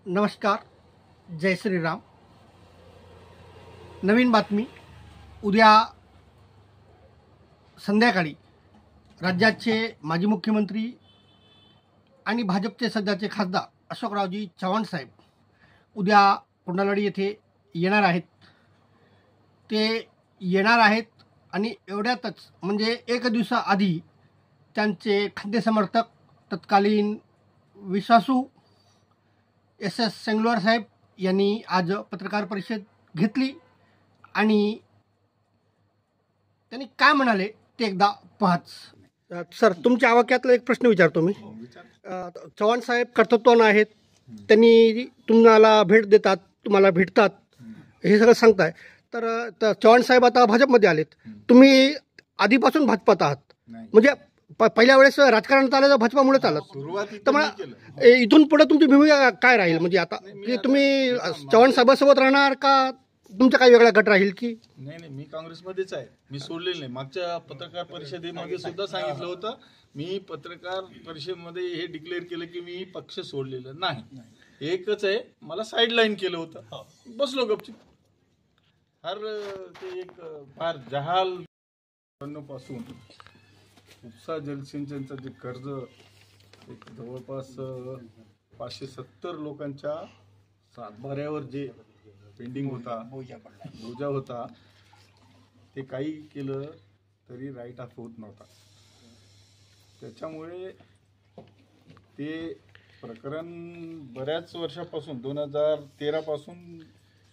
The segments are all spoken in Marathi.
नमस्कार, जय श्रीराम. नवीन बातमी. उद्या संध्याकाळी राज्याचे माजी मुख्यमंत्री आणि भाजपचे सध्याचे खासदार अशोकरावजी चव्हाण साहेब उद्या कोंडाळवाडी येथे येणार आहेत. ते येणार आहेत आणि एवढ्यातच म्हणजे एक दिवसाआधी त्यांचे खाद्य समर्थक तत्कालीन विश्वासू एस सेंगलोर साहेब यांनी आज पत्रकार परिषद घेतली आणि त्यांनी काय म्हणाले ते एकदा पाहाच. सर, तुमच्या आवाक्यातला एक प्रश्न विचारतो मी. चव्हाण साहेब कर्तृत्वान आहेत, त्यांनी तुम्हाला भेट देतात, तुम्हाला भेटतात, हे सगळं सांगताय. तर चव्हाण साहेब आता भाजपमध्ये आलेत, तुम्ही आधीपासून भाजपात आहात, म्हणजे पहिल्या वेळेस राजकारणात आलं तर भाजपामुळेच आलात. तर मग इथून पुढे तुमची भूमिका काय राहील? म्हणजे आता की तुम्ही चव्हाण साहेबांसोबत राहणार का तुमचा काही वेगळा गट राहील की नाही, मी काँग्रेसमध्येच आहे. मी सोडलेलं नाही. मागच्या पत्रकार परिषदेमध्ये सुद्धा सांगितलं होतं, मी पत्रकार परिषदेमध्ये हे डिक्लेअर केलं की मी पक्ष सोडलेलं नाही. एकच आहे, मला साईडलाईन केलं होतं, बसलो गपचूप. ते एक फार जहाल पासून उपसा जलसिंचनचं जे कर्ज एक जवळपास 570 लोकांच्या सातबाऱ्यावर जे पेंडिंग होता, बोजा होता, ते काही केलं तरी राईट ऑफ होत नव्हता. त्याच्यामुळे ते प्रकरण बऱ्याच वर्षापासून 2013 पासून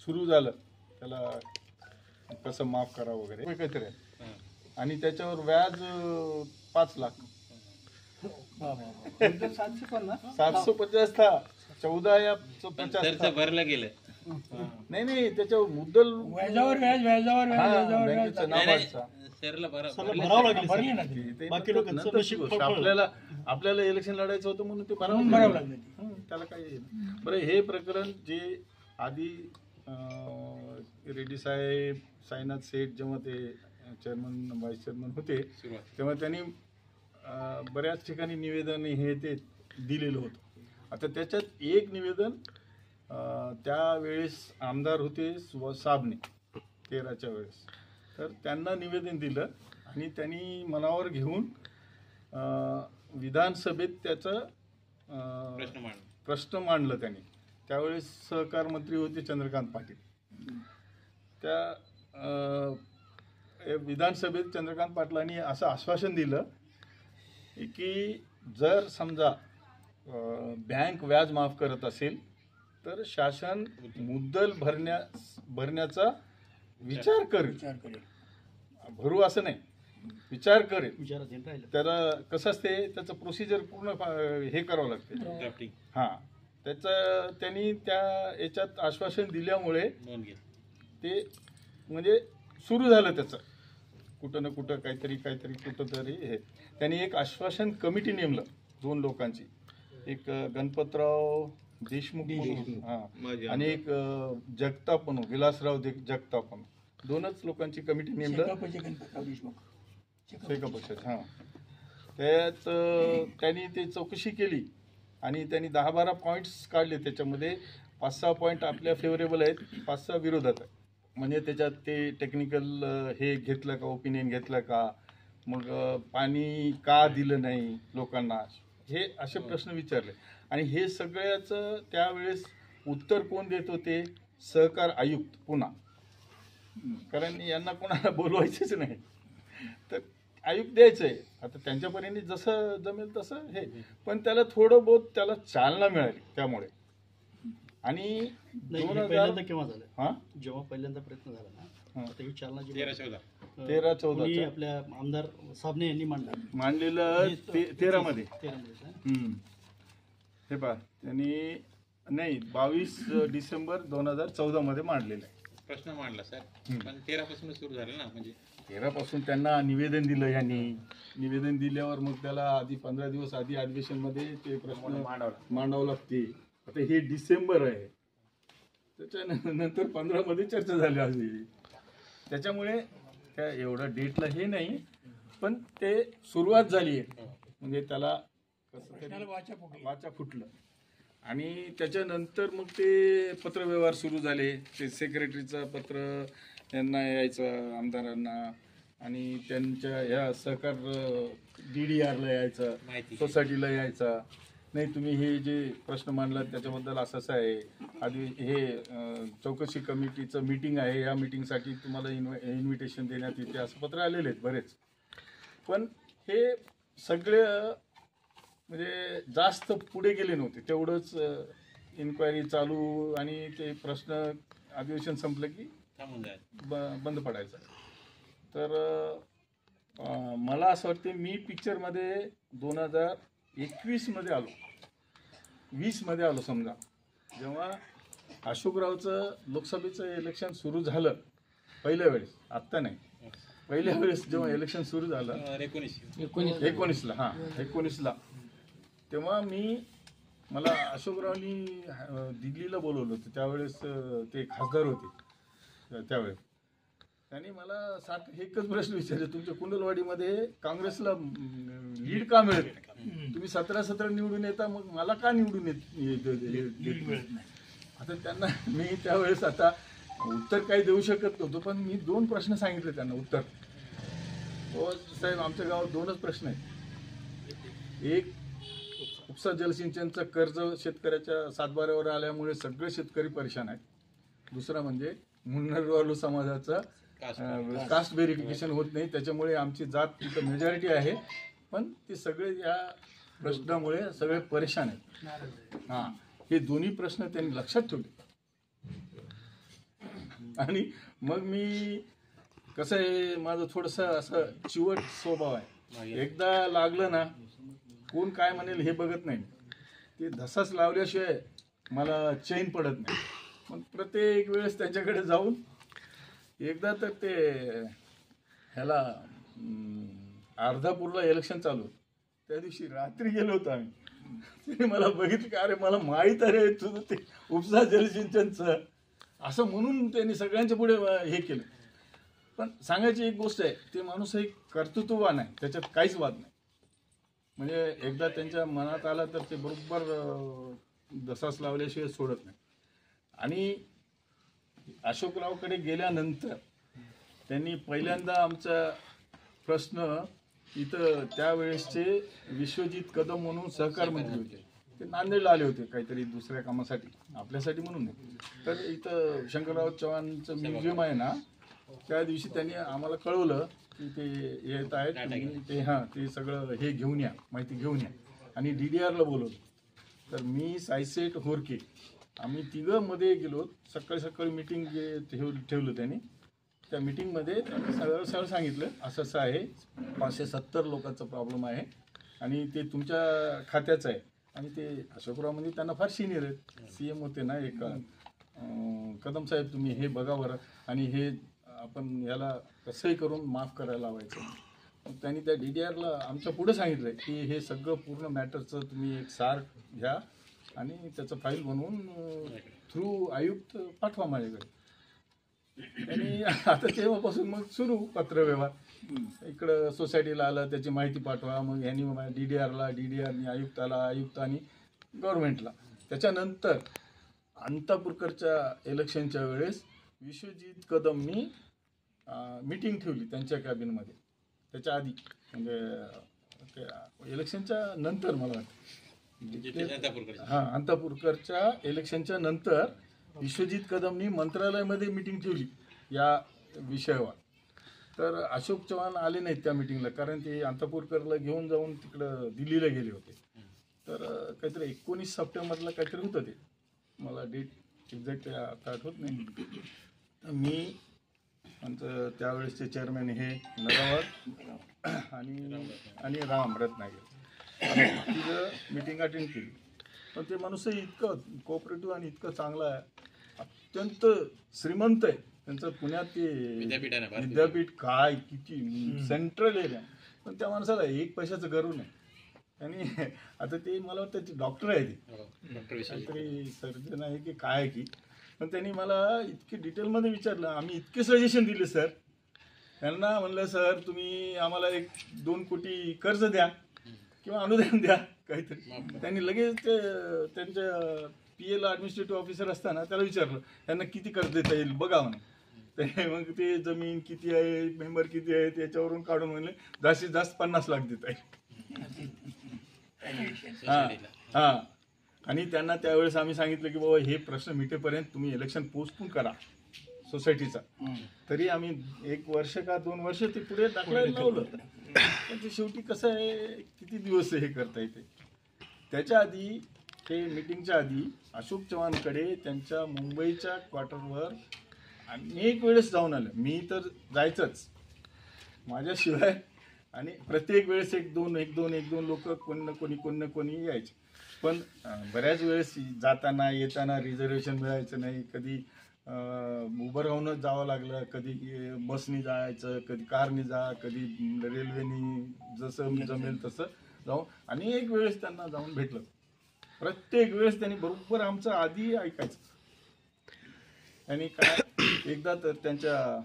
सुरू झालं, त्याला कसं माफ करा वगैरे काहीतरी, आणि त्याच्यावर व्याज 5 लाख 750 था 14 या 50 भरला गेलं. नाही, त्याच्यावर मुद्दल व्याजावर आपल्याला इलेक्शन लढायचं होतं म्हणून ते भरावं लागलं. त्याला काय बरं. हे प्रकरण जे आधी रेड्डी साहेब, साईनाथ सेठ जेव्हा ते चेअरमन व्हाईस चेअरमन होते तेव्हा त्यांनी बऱ्याच ठिकाणी निवेदन हे ते दिलेलं होतं. आता त्याच्यात एक निवेदन त्यावेळेस आमदार होते साबणे 13च्या वेळेस, तर त्यांना निवेदन दिलं आणि त्यांनी मनावर घेऊन विधानसभेत त्याचं प्रश्न मांडलं त्यांनी. त्यावेळेस सहकार मंत्री होते चंद्रकांत पाटील. त्या विधानसभेत चंद्रकांत पाटलांनी असं आश्वासन दिलं की जर समजा बँक व्याज माफ करत असेल तर शासन मुद्दल भरण्याचा विचार करेल. भरू असं नाही, विचार करेल. त्याला कसं असते, त्याचं प्रोसिजर पूर्ण हे करावं लागते. हां, त्याचं त्यांनी त्या याच्यात आश्वासन दिल्यामुळे ते म्हणजे सुरू झालं त्याचं कुठं ना कुठं काहीतरी कुठंतरी हे. त्यांनी एक आश्वासन कमिटी नेमलं 2 लोकांची, एक गणपतराव देशमुख हां आणि एक जगताप म्हणून विलासराव जगताप म्हणून, 2च लोकांची कमिटी नेमलं. हां, त्यात त्यांनी ते चौकशी केली आणि त्यांनी 10-12 पॉईंट्स काढले. त्याच्यामध्ये 5-6 पॉईंट आपल्या फेवरेबल आहेत, 5-6 विरोधात आहेत. म्हणजे त्याच्यात ते टेक्निकल हे घेतलं का, ओपिनियन घेतलं का, मग पाणी का दिलं नाही लोकांना, हे असे प्रश्न विचारले. आणि हे सगळ्याचं त्यावेळेस उत्तर कोण देत होते? सहकार आयुक्त पुन्हा, कारण यांना कोणाला बोलवायचेच नाही, तर आयुक्त द्यायचंय. आता त्यांच्यापर्यंत जसं जमेल तसं हे, पण त्याला थोडं बहुत त्याला चालना मिळाली त्यामुळे. आणि 2000 केव्हा झालं? हां, जेव्हा पहिल्यांदा प्रयत्न झाला ना, आता ही चालना 13-14 आपल्या आमदार साबणे यांनी मांडलेलं 13 मध्ये. हे पहा, त्यांनी नाही 22 डिसेंबर 2014 मध्ये मांडलेलं आहे. प्रश्न मांडला सर, पण 13 पासून सुरू झालं ना. म्हणजे 13 पासून त्यांना निवेदन दिलं. यांनी निवेदन दिल्यावर मग त्याला आधी 15 दिवस आधी अधिवेशन मध्ये ते प्रश्न मांडावं लागते. आता हे डिसेंबर आहे, त्याच्यानंतर 15 मध्ये चर्चा झाली आधी. त्याच्यामुळे त्या एवढं डेटला हे नाही, पण ते सुरुवात झाली आहे. म्हणजे त्याला कसं वाचा फुटलं. आणि त्याच्यानंतर मग ते पत्रव्यवहार सुरू झाले. ते सेक्रेटरीचं पत्र यांना यायचं आमदारांना, आणि त्यांच्या ह्या सहकार DDRला यायचं, सोसायटीला यायचा. नाही तुम्ही हे जे प्रश्न मांडलात त्याच्याबद्दल असं आहे, आधी हे चौकशी कमिटीचं मीटिंग आहे, या मीटिंगसाठी तुम्हाला इन्व्हिटेशन देण्यात येते, असं पत्र आलेले आहेत बरेच. पण हे सगळे म्हणजे जास्त पुढे गेले नव्हते. तेवढंच इन्क्वायरी चालू आणि ते प्रश्न अधिवेशन संपलं की बंद पडायचं. तर मला असं वाटते मी पिक्चरमध्ये 2021मध्ये आलो, 20मध्ये आलो समजा, जेव्हा अशोकरावचं लोकसभेचं इलेक्शन सुरू झालं पहिल्या वेळेस, आत्ता नाही, पहिल्या वेळेस जेव्हा इलेक्शन सुरू झालं 19ला, हां 19ला, तेव्हा मला अशोकरावनी दिल्लीला बोलवलं होतं. त्यावेळेस ते खासदार होते त्यावेळेस. त्यांनी मला एकच प्रश्न विचारले, तुमच्या कुंडलवाडीमध्ये काँग्रेसला लीड का मिळत नाही? तुम्ही 17 निवडून येता, मग मला का निवडून येत? आता त्यांना मी त्यावेळेस आता उत्तर काही देऊ शकत नव्हतो, पण मी 2 प्रश्न सांगितले त्यांना उत्तर. हो साहेब, आमच्या गावात 2च प्रश्न आहेत. एक, उपसा जलसिंचनचं कर्ज शेतकऱ्याच्या सातबाऱ्यावर आल्यामुळे सगळे शेतकरी परेशान आहेत. दुसरा म्हणजे मुन्नरवालू समाजाचं कास्ट व्हेरिफिकेशन होत नाही, त्याच्यामुळे आमची जात तिथं मेजॉरिटी आहे, पण ते सगळे या प्रश्नामुळे सगळे परेशान आहेत. हां, हे दोन्ही प्रश्न त्यांनी लक्षात ठेवले. आणि मग मी कसं आहे, माझं थोडंसं असं चिवट स्वभाव आहे. एकदा लागलं ना, कोण काय म्हणेल हे बघत नाही. ते धसाच लावल्याशिवाय मला चैन पडत नाही. मग प्रत्येक वेळेस त्यांच्याकडे जाऊन, एकदा तर ते ह्याला अर्धापूरला इलेक्शन चालू होतं, त्या दिवशी रात्री गेलो होतो आम्ही. त्याने मला बघितलं की अरे मला माहीत आहे तुझं ते उपसा जलसिंचनचं, असं म्हणून त्यांनी सगळ्यांच्या पुढे हे केलं. पण सांगायची एक गोष्ट आहे, ते माणूस एक कर्तृत्ववान आहे, त्याच्यात काहीच वाद नाही. म्हणजे एकदा त्यांच्या मनात आला तर ते बरोबर दसास लावल्याशिवाय सोडत नाही. आणि अशोकरावकडे गेल्यानंतर त्यांनी पहिल्यांदा आमचा प्रश्न इथं, त्यावेळेसचे विश्वजित कदम म्हणून सहकार मंत्री होते, ते नांदेडला आले होते काहीतरी दुसऱ्या कामासाठी, आपल्यासाठी म्हणून नाही. तर इथं शंकरराव चव्हाणचं म्युझियम आहे ना, त्या दिवशी त्यांनी आम्हाला कळवलं की ते येत आहेत, ते ते सगळं हे घेऊन या, माहिती घेऊन या, आणि DDRला बोलवलं. तर मी, सायसेट, होरके, आम्ही तिघं मध्ये गेलो. सकाळी मीटिंग ठेवलं त्यांनी. त्या मीटिंगमध्ये सगळं सांगितलं, असं आहे, 570 लोकांचा प्रॉब्लेम आहे आणि ते तुमच्या खात्याचं आहे. आणि ते अशोकराव म्हणजे त्यांना फार सिनियर आहेत, CM होते ना एक, कदम साहेब तुम्ही हे बघा बरं, आणि हे आपण याला कसंही करून माफ करायला लावायचं. मग त्यांनी त्या DDRला आमच्या पुढे सांगितलं की हे सगळं पूर्ण मॅटरचं तुम्ही एक सार घ्या आणि त्याचं फाईल बनवून थ्रू आयुक्त पाठवा माझ्याकडे. आणि आता तेव्हापासून मग सुरू पत्रव्यवहार. इकडं सोसायटीला आलं, त्याची माहिती पाठवा, मग यांनी DDRला, DDRनी आयुक्ताला, आयुक्तानी गव्हर्नमेंटला. त्याच्यानंतर अंतापूरकरच्या इलेक्शनच्या वेळेस विश्वजित कदमनी मीटिंग ठेवली त्यांच्या कॅबिनमध्ये. त्याच्या आधी म्हणजे इलेक्शनच्या नंतर मला वाटतं, अंतापूरकरच्या इलेक्शनच्या नंतर विश्वजित कदमनी मंत्रालयामध्ये मीटिंग ठेवली या विषयावर. तर अशोक चव्हाण आले नाहीत त्या मीटिंगला, कारण ते अंतापूरकरला घेऊन जाऊन तिकडं दिल्लीला गेले होते. तर काहीतरी 19 सप्टेंबरला काहीतरी होतं ते, मला डेट एक्झॅक्ट आता आठवत नाही. मी आमचं त्यावेळेसचे चेअरमॅन हे नगावत आणि राम रत्नागिरी तिथं मीटिंग अटेंड केली. पण ते माणूसही इतकं कोऑपरेटिव्ह आणि इतकं चांगलं आहे, अत्यंत श्रीमंत आहे. त्यांचं पुण्यात ते विद्यापीठ काय किती सेंट्रल एरिया, पण त्या माणसाला एक पैशाचं गर्व नाही. आणि आता ते मला वाटतं ते डॉक्टर आहे, ते काहीतरी सर्जन आहे की काय आहे की. पण त्यांनी मला इतके डिटेलमध्ये विचारलं, आम्ही इतके सजेशन दिले सर त्यांना. म्हणलं सर तुम्ही आम्हाला 1-2 कोटी कर्ज द्या किंवा अनुदान द्या काहीतरी. त्यांनी लगेच ते त्यांच्या PL ॲडमिनिस्ट्रेटिव्ह ऑफिसर असताना त्याला विचारलं त्यांना किती कर्ज देता येईल बघा म्हणे. ते मग ते जमीन किती आहे, मेंबर किती आहे, त्याच्यावरून काढून म्हणले जास्तीत जास्त 50 लाख देता येईल. हां. आणि त्यांना त्यावेळेस आम्ही सांगितलं की बाबा हे प्रश्न मिटेपर्यंत तुम्ही इलेक्शन पोस्टपोन करा सोसायटीचा. तरी आम्ही 1 वर्ष का 2 वर्ष ते पुढे टाकलायला लावलं. पण ते शेवटी कसं आहे, किती दिवस हे करता येते. त्याच्या आधी ते मीटिंगच्या आधी अशोक चव्हाणकडे त्यांच्या मुंबईच्या क्वार्टरवर अनेक वेळेस जाऊन आलं. मी तर जायचंच माझ्याशिवाय, आणि प्रत्येक वेळेस एक दोन लोक कोणी ना कोणी यायचे. पण बऱ्याच वेळेस जाताना येताना रिझर्वेशन मिळायचं नाही. कधी उभं राहूनच जावं लागलं, कधी बसनी जायचं, कधी कारनी जा, कधी रेल्वेनी, जसं जमेल तसं जाऊन अनेक वेळेस त्यांना जाऊन भेटलं. प्रत्येक वेळेस त्यांनी बरोबर आमचं आधी ऐकायचं. आणि काय एकदा तर त्यांच्या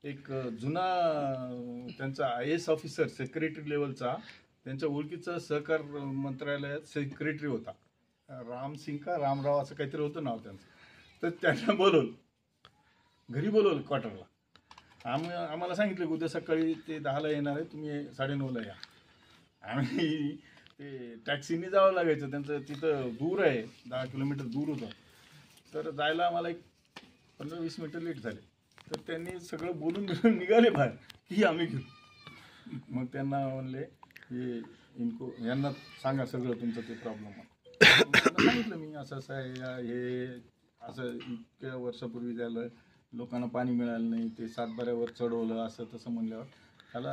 एक जुना त्यांचा IAS ऑफिसर सेक्रेटरी लेवलचा त्यांच्या ओळखीचा सहकार मंत्रालयात सेक्रेटरी होता, रामसिंग का रामराव असं काहीतरी होतं नाव त्यांचं. तर त्यांना घरी बोलवलं क्वार्टरला. आम्हाला सांगितलं की उद्या सकाळी ते 10ला येणार आहे, तुम्ही 9:30ला या. आम्ही ते टॅक्सीने जावं लागायचं, त्यांचं तिथं दूर आहे, 10 किलोमीटर दूर होतं. तर जायला आम्हाला एक 15-20 मिनटं लेट झाले. तर त्यांनी सगळं बोलून निघाले बाहेर की आम्ही घेऊ. मग त्यांना म्हणले की यांना सांगा सगळं तुमचं ते प्रॉब्लेम. सांगितलं मी असं आहे, हे असं इतक्या वर्षापूर्वी झालं, लोकांना पाणी मिळालं नाही, ते सातबाऱ्यावर चढवलं, असं तसं म्हणल्यावर त्याला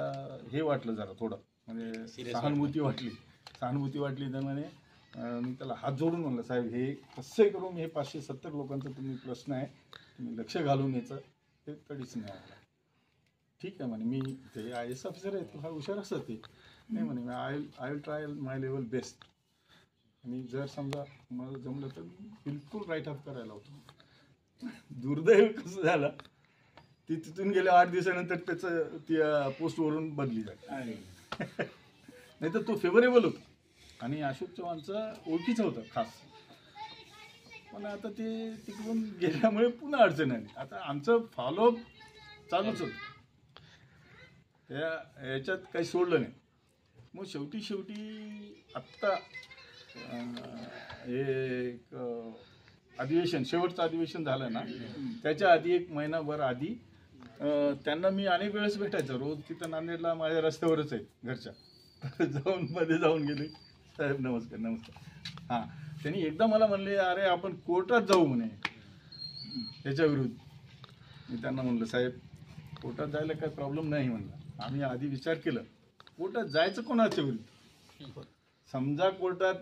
हे वाटलं जरा थोडं, म्हणजे सहानुभूती वाटली. तर म्हणे मी त्याला हात जोडून म्हणलं, साहेब हे कसं करून हे 570 लोकांचा तुम्ही प्रश्न आहे, तुम्ही लक्ष घालून याचं ते तडीच नाही आला. ठीक आहे म्हणे, मी ते IAS ऑफिसर आहे, हा हुशार असं ते नाही म्हणे, I will try my level best, आणि जर समजा मला जमलं तर बिलकुल राईट ऑफ करायला होतो. दुर्दैव कसं झालं, ती तिथून गेल्या 8 दिवसानंतर त्याचं त्या पोस्टवरून बदली झाली. नाही तर तो फेवरेबल होता आणि अशोक चव्हाणचा ओळखीचा होता खास. पण आता ते तिकडून गेल्यामुळे पुन्हा अडचण आली. आता आमचं फॉलोअप चालूच होतं, याच्यात काही सोडलं नाही. मग शेवटी आत्ता एक अधिवेशन, शेवटचं अधिवेशन झालं ना, त्याच्या आधी 1 महिनाभर आधी त्यांना मी अनेक वेळेस भेटायचं. रोज तिथं नांदेडला माझ्या रस्त्यावरच आहे घरच्या. मध्ये जाऊन गेले, साहेब नमस्कार. हां, त्यांनी एकदा मला म्हणले, अरे आपण कोर्टात जाऊ म्हणे याच्या विरुद्ध. मी त्यांना म्हणलं, साहेब कोर्टात जायला काही प्रॉब्लेम नाही म्हणलं. आम्ही आधी विचार केलं, कोर्टात जायचं कोणाच्या विरुद्ध. समजा कोर्टात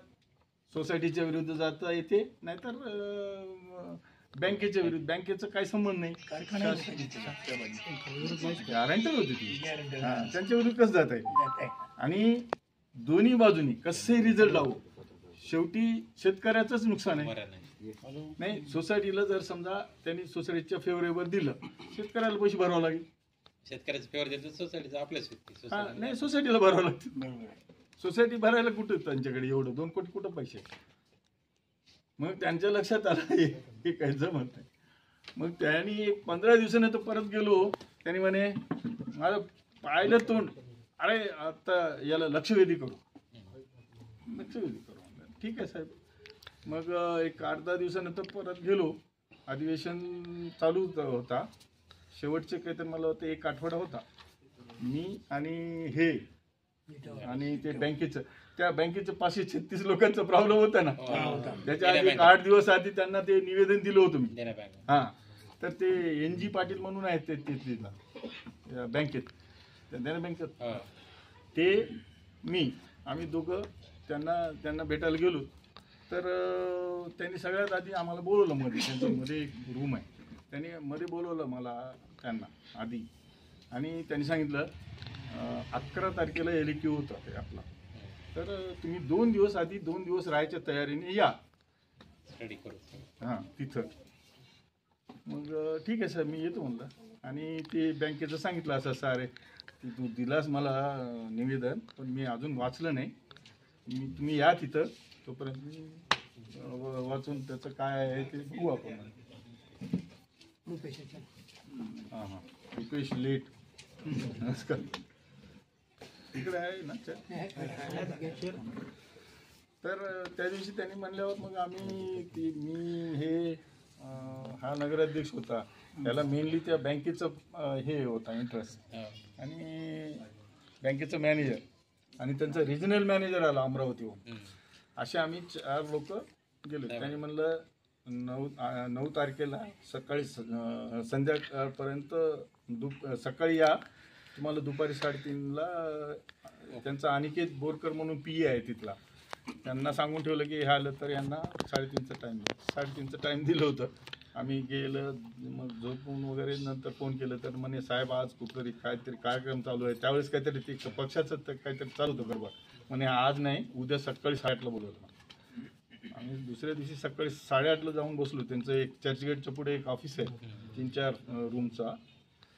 सोसायटीच्या विरुद्ध जाता येते, नाहीतर बँकेच्या विरुद्ध. बँकेचं काही संबंध नाही, गॅरंटर होती ती, त्यांच्या विरुद्ध कसं जात आहे. आणि दोन्ही बाजूनी कसे रिझल्ट लावू, शेवटी शेतकऱ्याचंच नुकसान आहे. नाही, सोसायटीला जर समजा त्यांनी सोसायटीच्या फेवरेबल दिलं, शेतकऱ्याला पैसे भरावं लागेल. शेतकऱ्याचं फेवर देतो, सोसायटीचं आपल्याच व्यक्ती. नाही, सोसायटीला भरावं लागतं. सोसायटी भरायला कुठं त्यांच्याकडे एवढं 2 कोटी कुठं पैसे. मग त्यांच्या लक्षात आलं हे काही जमत नाही. मग त्यांनी 15 दिवसाने तो परत गेलो. त्यांनी म्हणे, माझं पाहिलं तोंड, अरे आता याला लक्षवेधी करू. ठीक आहे साहेब. मग एक 8-10 दिवसानंतर परत गेलो. अधिवेशन चालू होता, शेवटचे काहीतरी मला वाटतं 1 आठवडा होता. मी आणि आणि ते बँकेचं, त्या बँकेचं 536 लोकांचा प्रॉब्लेम होता ना, त्याच्या आधी 8 दिवस आधी त्यांना ते निवेदन दिलं होतं मी. हां, तर ते NG पाटील म्हणून आहेत ते तिथला बँकेत, देना बँकेत, ते मी आम्ही दोघं त्यांना भेटायला गेलो. तर त्यांनी सगळ्यात आधी आम्हाला बोलवलं मध्ये. त्यांच्यामध्ये एक रूम आहे, त्यांनी मध्ये बोलवलं मला त्यांना आधी. आणि त्यांनी सांगितलं 11 तारखेला LEQ होता ते आपला, तर तुम्ही 2 दिवस आधी 2 दिवस राहायच्या तयारीने या हां तिथं. मग ठीक आहे सर, मी येतो म्हणलं. आणि ते बँकेचं सांगितलं असं, अरे की तू दिलास मला निवेदन, पण मी अजून वाचलं नाही. तुम्ही या तिथं, तोपर्यंत मी वाचून त्याचं काय आहे ते बघू आपण. हां हां, रुपेश लेट नमस्कार. तिकडे आहे ना. तर त्या दिवशी त्यांनी म्हणल्यावर मग मी हे हा नगराध्यक्ष होता, त्याला मेनली त्या बँकेचं हे होता इंटरेस्ट, आणि बँकेचं मॅनेजर आणि त्यांचा रिजनल मॅनेजर आला अमरावतीहून. असे आम्ही 4 लोक गेलो. त्यांनी म्हणलं 9 तारखेला सकाळी संध्याकाळपर्यंत सकाळी या, तुम्हाला दुपारी 3:30ला त्यांचा अनिकेत बोरकर म्हणून PA आहे तिथला, त्यांना सांगून ठेवलं की हे आलं तर यांना 3:30चा टाईम दिलं होतं. आम्ही गेलं, मग झोपून वगैरे नंतर फोन केलं तर म्हणे साहेब आज कुठतरी काहीतरी कार्यक्रम चालू आहे. त्यावेळेस काहीतरी ते पक्षाचं काहीतरी चालू होतं बरोबर. म्हणे आज नाही, उद्या सकाळी 8:30ला बोलवलं. आम्ही दुसऱ्या दिवशी सकाळी 8:30ला जाऊन बसलो. त्यांचं एक चर्चगेटच्या पुढे एक ऑफिस आहे 3-4 रूमचा,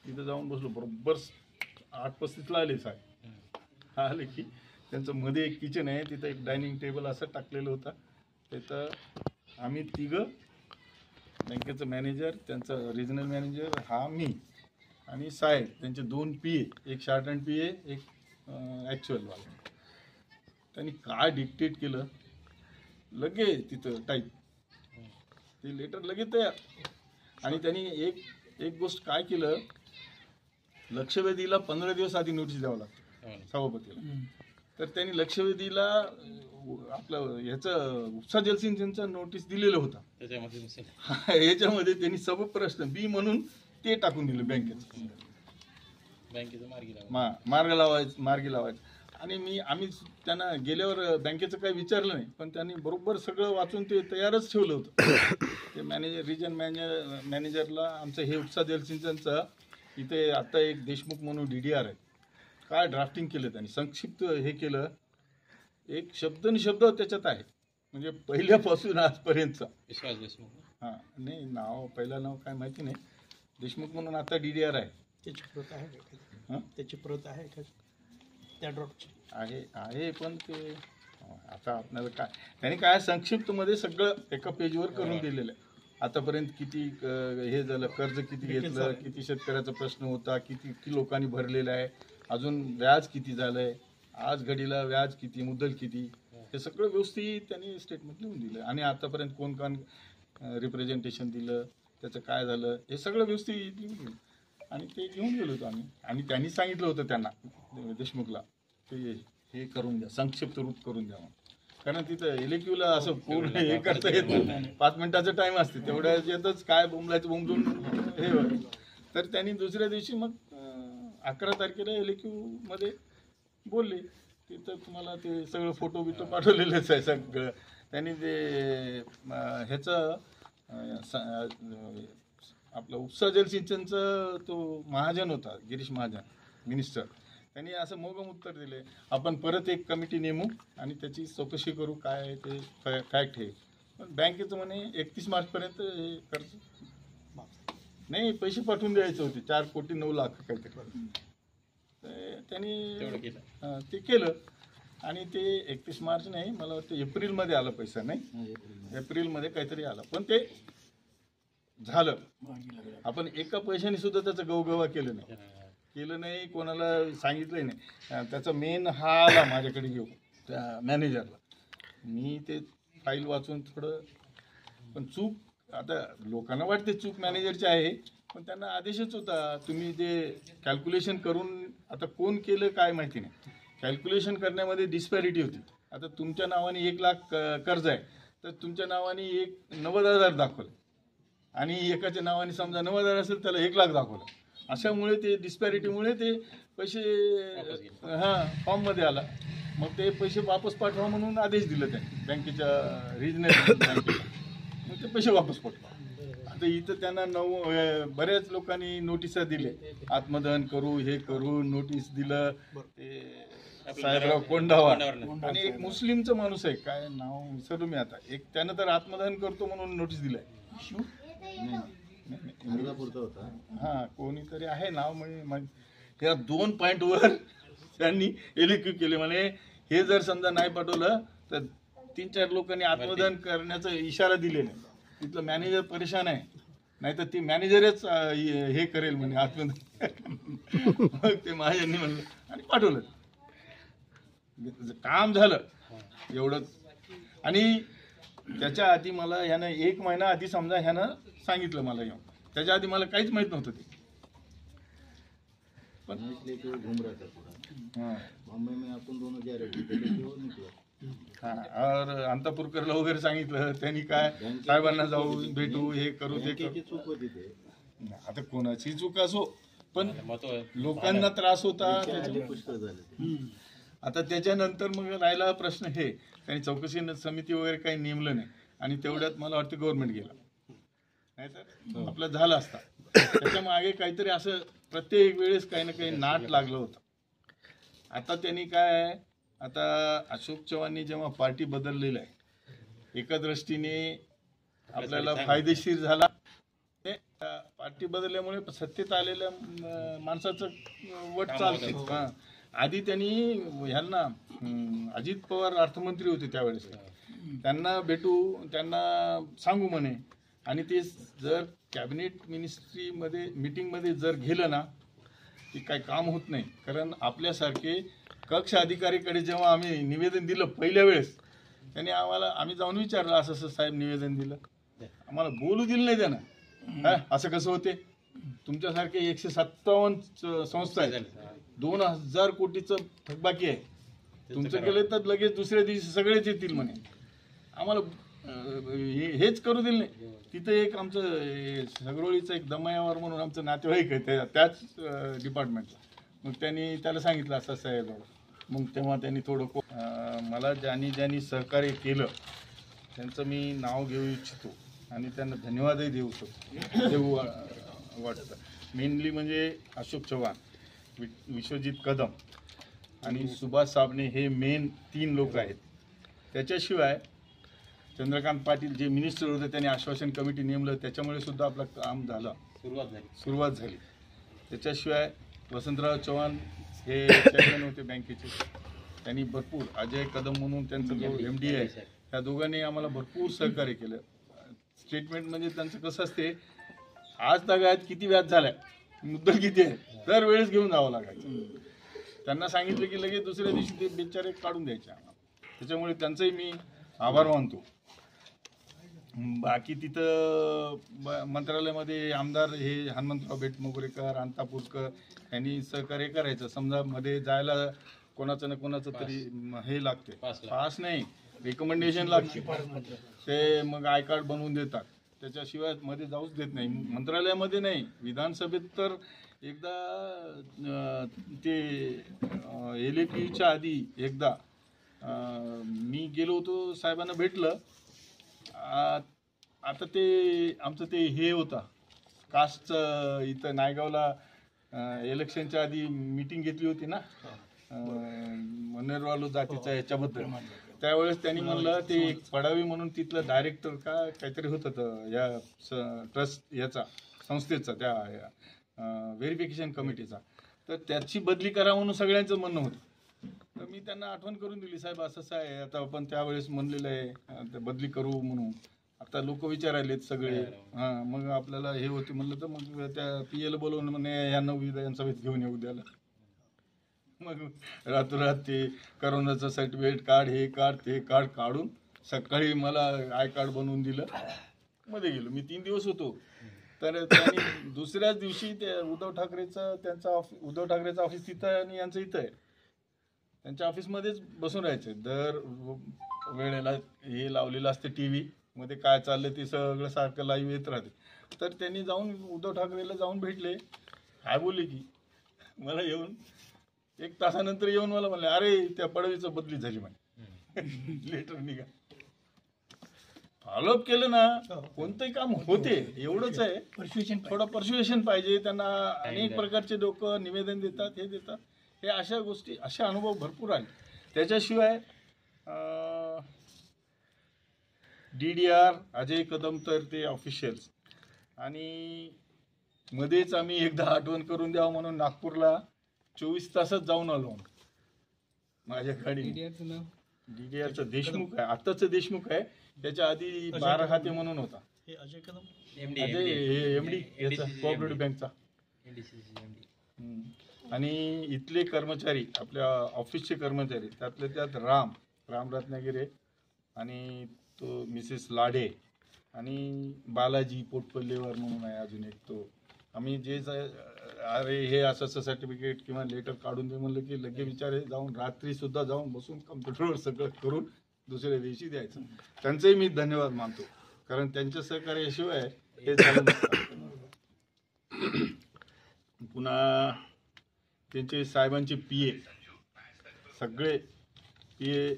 तिथं जाऊन बसलो. बरोबर 8:35ला आले साहेब. आले की त्यांचं मध्ये एक किचन आहे, तिथं एक डायनिंग टेबल असं टाकलेलं होतं. तिथं आम्ही 3 बँकेचं मॅनेजर, त्यांचा रिजनल मॅनेजर, हा मी आणि साहेब, त्यांचे 2 PA, एक शॉर्ट हँड PA, एक ॲक्च्युअलवाला. त्यांनी काय डिक्टेट केलं लगेच तिथं टाईप, ते लेटर लगेच तयार. आणि त्यांनी एक गोष्ट काय केलं, लक्षवेधीला 15 दिवस आधी नोटीस द्यावं लागतं सभापतीला. तर त्यांनी लक्षवेधीला आपलं ह्याचं उपसा जलसिंचनचं नोटीस दिलेलं होतं. याच्यामध्ये त्यांनी सब प्रश्न बी म्हणून ते टाकून दिलं बँकेचं मार्गी लावायचं. आणि आम्ही त्यांना गेल्यावर बँकेचं काही विचारलं नाही, पण त्यांनी बरोबर सगळं वाचून ते तयारच ठेवलं होतं. ते रिजन मॅनेजरला आमचं हे उपसा जलसिंचनचं इथे आता एक देशमुख म्हणून DDR आहे, काय ड्राफ्टिंग केलं त्यांनी, संक्षिप्त हे केलं, एक शब्द त्याच्यात आहे, म्हणजे पहिल्यापासून आजपर्यंतचा. विश्वास देशमुख. हां, नाही पहिलं नाव काय माहिती नाही, देशमुख म्हणून आता DDR आहे. त्याची प्रत आहे का? त्याची प्रत आहे का त्या ड्रॉपची? आहे पण ते आता आपल्याला त्यांनी काय संक्षिप्तमध्ये सगळं एका पेजवर करून दिलेलं आहे. आतापर्यंत किती हे झालं, कर्ज किती घेतलं, किती शेतकऱ्याचा प्रश्न होता, किती लोकांनी भरलेला आहे, अजून व्याज किती झालंय, आज घडीला व्याज किती, मुद्दल किती, हे सगळं व्यवस्थित त्यांनी स्टेटमेंट लिहून दिलं. आणि आतापर्यंत कोण रिप्रेझेंटेशन दिलं, त्याचं काय झालं, हे सगळं व्यवस्थित लिहून दिलं. आणि ते घेऊन गेलो होतो आम्ही. आणि त्यांनी सांगितलं होतं त्यांना, देशमुखला, ते हे करून द्या, संक्षिप्त रूप करून द्या, कारण तिथं इलेक्टिव्हला असं पूर्ण हे करता येत नाही, 5 मिनिटाचा टाइम असते, तेवढ्या याच्यातच काय बोंबलून हे होतं. तर त्यांनी दुसऱ्या दिवशी मग 11 तारखेला इलेक्टिव्हमध्ये बोलले. तिथं तुम्हाला ते सगळं फोटो बिटो पाठवलेलंच आहे सगळं. त्यांनी ते ह्याचं आपलं उपसा जलसिंचनचं तो महाजन होता, गिरीश महाजन मिनिस्टर, त्यांनी असं मोगम उत्तर दिले, आपण परत एक कमिटी नेमू आणि त्याची चौकशी करू, काय आहे ते फॅक्ट हे. पण बँकेचं म्हणे 31 मार्चपर्यंत हे कर्ज नाही, पैसे पाठवून द्यायचे होते, 4,09,00,000 काहीतरी. त्यांनी ते केलं. आणि ते 31 मार्च नाही, मला वाटतं एप्रिलमध्ये आला पैसा, नाही एप्रिलमध्ये काहीतरी आला, पण ते झालं. आपण एका पैशाने सुद्धा त्याचं गवगवा केलं नाही, कोणाला सांगितलंही नाही. त्याचा मेन हा आला माझ्याकडे घेऊन त्या मॅनेजरला. मी ते फाईल वाचून थोडं, पण चूक आता लोकांना वाटते चूक मॅनेजरची आहे, पण त्यांना आदेशच होता, तुम्ही ते कॅल्क्युलेशन करून, आता कोण केलं काय माहिती नाही, कॅल्क्युलेशन करण्यामध्ये डिस्पॅरिटी होती. आता तुमच्या नावाने 1,00,000 कर्ज आहे, तर तुमच्या नावाने 90,000 दाखवलं, आणि एकाच्या नावाने समजा 90,000 असेल त्याला 1,00,000 दाखवलं. अशामुळे ते डिस्पॅरिटीमुळे ते पैसे फॉर्ममध्ये आला. मग ते पैसे वापस पाठवा म्हणून आदेश दिला त्यांनी बँकेच्या रिजनल बँकेला, मग ते पैसे वापस पाठवा. आता इथं त्यांना बऱ्याच लोकांनी नोटिसा दिले, आत्मदहन करू, हे करू, नोटीस दिलं. ते साहेबराव कोंडावा आणि एक मुस्लिमचा माणूस आहे, काय नाव विसरलो मी आता, एक त्यानं तर आत्मदहन करतो म्हणून नोटीस दिलाय. हां, कोणीतरी आहे नाव, म्हणजे या 2 पॉईंटवर त्यांनी एलिक्यू केले. म्हणे हे जर समजा नाही पाठवलं तर 3-4 लोकांनी आत्मदान करण्याचा इशारा दिलेला आहे. तिथलं मॅनेजर परेशान आहे, नाही तर ती मॅनेजरच हे करेल म्हणे आत्मदान. मग ते महाजननी म्हणलं आणि पाठवलं. काम झालं एवढंच. आणि त्याच्या आधी मला ह्यानं 1 महिना आधी समजा ह्यानं सांगितलं मला येऊन. त्याच्या आधी मला काहीच माहित नव्हतं ते. पण मुंबई में आपण 2000 और अंतापूरकरला वगैरे सांगितलं त्यांनी, काय साहेबांना जाऊ भेटू हे करू ते करू. चूक होती ते. आता कोणाची चूक असो पण महत्व लोकांना त्रास होता. पुष्कळ झाले. आता त्याच्यानंतर मग राहिला प्रश्न हे, त्यांनी चौकशी समिती वगैरे काही नेमलं नाही आणि तेवढ्यात मला वाटतं गव्हर्नमेंट गेला, नाहीतर आपलं झालं असता. त्याच्या मागे काहीतरी असं प्रत्येक वेळेस काही ना काही नाट लागलं होतं. आता त्यांनी काय, आता अशोक चव्हाणनी जेव्हा पार्टी बदललेलं आहे, एका दृष्टीने आपल्याला फायदेशीर झाला. पार्टी बदलल्यामुळे सत्तेत आलेल्या माणसाचं वट चालते. आधी त्यांनी ह्यांना अजित पवार अर्थमंत्री होते त्यावेळेस, त्यांना भेटू, त्यांना सांगू म्हणे. आणि ते जर कॅबिनेट मिनिस्ट्रीमध्ये मीटिंगमध्ये जर गेलं ना की काही काम होत नाही. कारण आपल्यासारखे कक्ष अधिकारीकडे जेव्हा आम्ही निवेदन दिलं पहिल्या वेळेस, त्यांनी आम्ही जाऊन विचारलं असं असं साहेब निवेदन दिलं, आम्हाला बोलू दिलं नाही त्यानं. असं कसं होते, तुमच्यासारखे 157 संस्था आहेत, 2000 कोटीचं थकबाकी आहे, तुमचं केलं तर लगेच दुसऱ्या दिवशी सगळेच येतील म्हणे. आम्हाला हेच करू दिलं नाही. तिथं एक आमचं सगरोळीचं एक दमयावर म्हणून आमचं नातेवाईक आहे त्याच डिपार्टमेंटला. मग त्यांनी त्याला सांगितलं असं साहेब. मग तेव्हा त्यांनी थोडं मला ज्यांनी सहकार्य केलं त्यांचं मी नाव घेऊ इच्छितो आणि त्यांना धन्यवादही देऊ वाटतं. मेनली म्हणजे अशोक चव्हाण, विश्वजित कदम आणि सुभाष साबणे हे मेन 3 लोक आहेत. त्याच्याशिवाय चंद्रकांत पाटील जे मिनिस्टर होते त्यांनी आश्वासन कमिटी नेमलं, त्याच्यामुळे सुद्धा आपलं काम झालं, सुरुवात झाली. त्याच्याशिवाय वसंतराव चव्हाण हे चेअरमॅन होते बँकेचे, त्यांनी भरपूर, अजय कदम म्हणून त्यांचं जो MD आहे, त्या दोघांनी आम्हाला भरपूर सहकार्य केलं. स्टेटमेंट म्हणजे त्यांचं कसं असते, आज तागायत किती व्याज झालाय, मुद्दल किती आहे, दरवेळेस घेऊन जावं लागायचं. त्यांना सांगितलं की लगेच दुसऱ्या दिवशी ते बिचारे काढून द्यायचे आम्हाला. त्याच्यामुळे त्यांचंही मी आभार मानतो. बाकी तिथं मंत्रालयामध्ये आमदार हे हनुमंतराव बेटमोगरेकर, अंतापूरकर यांनी सहकार्य करायचं. समजा मध्ये जायला कोणाचं ना कोणाचं तरी हे लागते, पास नाही रिकमेंडेशन लागते, ते मग आय कार्ड बनवून देतात. त्याच्याशिवाय मध्ये जाऊच देत नाही. मंत्रालयामध्ये नाही, विधानसभेत तर एकदा ते LAPच्या आधी एकदा मी गेलो होतो, साहेबांना भेटलं. आता ते आमचं ते हे होता कास्टचं, इथं नायगावला इलेक्शनच्या आधी मीटिंग घेतली होती ना मनेरवालू जातीच्या ह्याच्याबद्दल. त्यावेळेस त्यांनी म्हणलं ते एक पडावी म्हणून तिथलं डायरेक्टर का काहीतरी होतं या ट्रस्ट याचा संस्थेचा, त्या व्हेरिफिकेशन कमिटीचा, तर त्याची बदली करा म्हणून सगळ्यांचं म्हणणं होतं. तर मी त्यांना आठवण करून दिली, साहेब असं आहे, आता आपण त्यावेळेस म्हणलेलं आहे बदली करू म्हणून. आता लोक विचारायलेत सगळे. मग आपल्याला हे होते म्हणलं तर मग त्या PA बोलवून म्हणे यांना विधानसभेत घेऊन येऊ द्यायला. मग रातोरात ते करोनाचं सर्टिफिकेट काढ, हे काढ, ते काढ काढून सकाळी मला आय कार्ड बनवून दिलं. मध्ये गेलो मी, 3 दिवस होतो. तर त्यांनी दुसऱ्याच दिवशी ते उद्धव ठाकरेचं ऑफिस तिथं आणि यांचं इथं आहे, त्यांच्या ऑफिसमध्येच बसून राहायचे. दर वेळेला हे लावलेलं असते TV मध्ये, काय चाललंय ते सगळं सारखं लाईव्ह येत राहते. तर त्यांनी जाऊन उद्धव ठाकरेला जाऊन भेटले, काय बोलले की मला येऊन 1 तासानंतर येऊन मला म्हणले, अरे त्या पडवीचं बदली झाली म्हणे, लेटर निघा. फॉलोअप केलं ना कोणतंही काम होते. एवढंच आहे, थोडं पर्स्युएशन पाहिजे त्यांना. अनेक प्रकारचे लोक निवेदन देतात, हे देतात, हे अशा गोष्टी, असे अनुभव भरपूर आले. त्याच्याशिवाय DDR अजय कदम तर ते ऑफिशियल्स. आणि मध्येच आम्ही एकदा आठवण करून द्यावं म्हणून नागपूरला 24 तासात जाऊन आलो माझ्या गाडीने. DDRचं देशमुख आहे, आत्ताचं देशमुख आहे, त्याच्या आधी 12 खाते म्हणून होता. हे अजय कदम एमडी याचा कोऑपरेटिव्ह बँकचा. आणि इथले कर्मचारी, आपल्या ऑफिसचे कर्मचारी, त्यातले त्यात राम रत्नागिरे आणि तो मिसेस लाडे आणि बालाजी पोटपल्लेवर म्हणून आहे अजून एक. तो आम्ही जे अरे हे असं सर्टिफिकेट किंवा लेटर काढून दे म्हणलं की लगे विचारे जाऊन रात्री सुद्धा जाऊन बसून कम्प्युटरवर सगळं करून दुसऱ्या दिवशी द्यायचं. त्यांचंही मी धन्यवाद मानतो, कारण त्यांच्या सहकार्याशिवाय हे झालं नसतं. पुन्हा त्यांचे साहेबांचे PA सगळे PA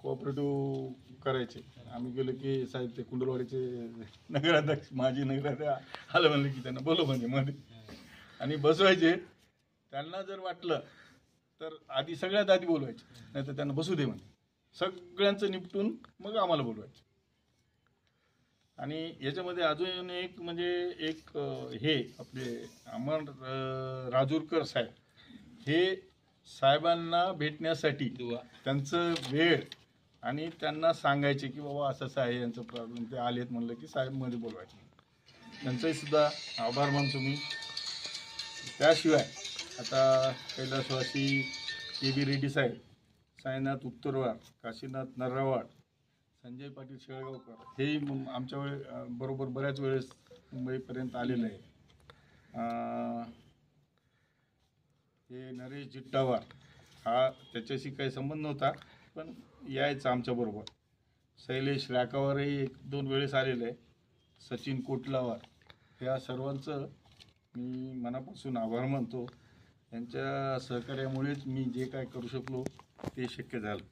कोऑपरेटिव्ह करायचे. आम्ही गेलो की साहेब ते कुंडलवाडीचे नगराध्यक्ष, माजी नगराध्यक्ष आलं म्हणलं की त्यांना बोलव म्हणजे मध्ये आणि बसवायचे. त्यांना जर वाटलं तर आधी सगळ्यात आधी बोलवायचे, नाही तर त्यांना बसू दे म्हणजे. सगळ्यांचं निपटून मग आम्हाला बोलवायचे. आणि याच्यामध्ये अजून एक म्हणजे एक हे आपले अमर राजूरकर साहेब, हे साहेबांना भेटण्यासाठी त्यांचं वेळ आणि त्यांना सांगायचे की बाबा असं असं आहे यांचं प्रॉब्लेम, ते आलेत म्हणलं की साहेब मध्ये बोलवायचे. त्यांचंही सुद्धा आभार मानतो मी. त्याशिवाय आता कैलासवासी KB रेड्डी साहेब, साईनाथ उत्तरवार, काशीनाथ नर्रावाड, संजय पाटील शेळगावकर, हे आमच्या बरोबर बऱ्याच वेळेस मुंबईपर्यंत आलेलं आहे. हे नरेश जिट्टावार, हा त्याच्याशी काही संबंध नव्हता पण यायचं आमच्याबरोबर. शैलेश राकावारही 1-2 वेळेस आलेलं आहे. सचिन कोटलावार, ह्या सर्वांचं मी मनापासून आभार मानतो. यांच्या सहकार्यामुळेच मी जे काय करू शकलो ते शक्य झालं.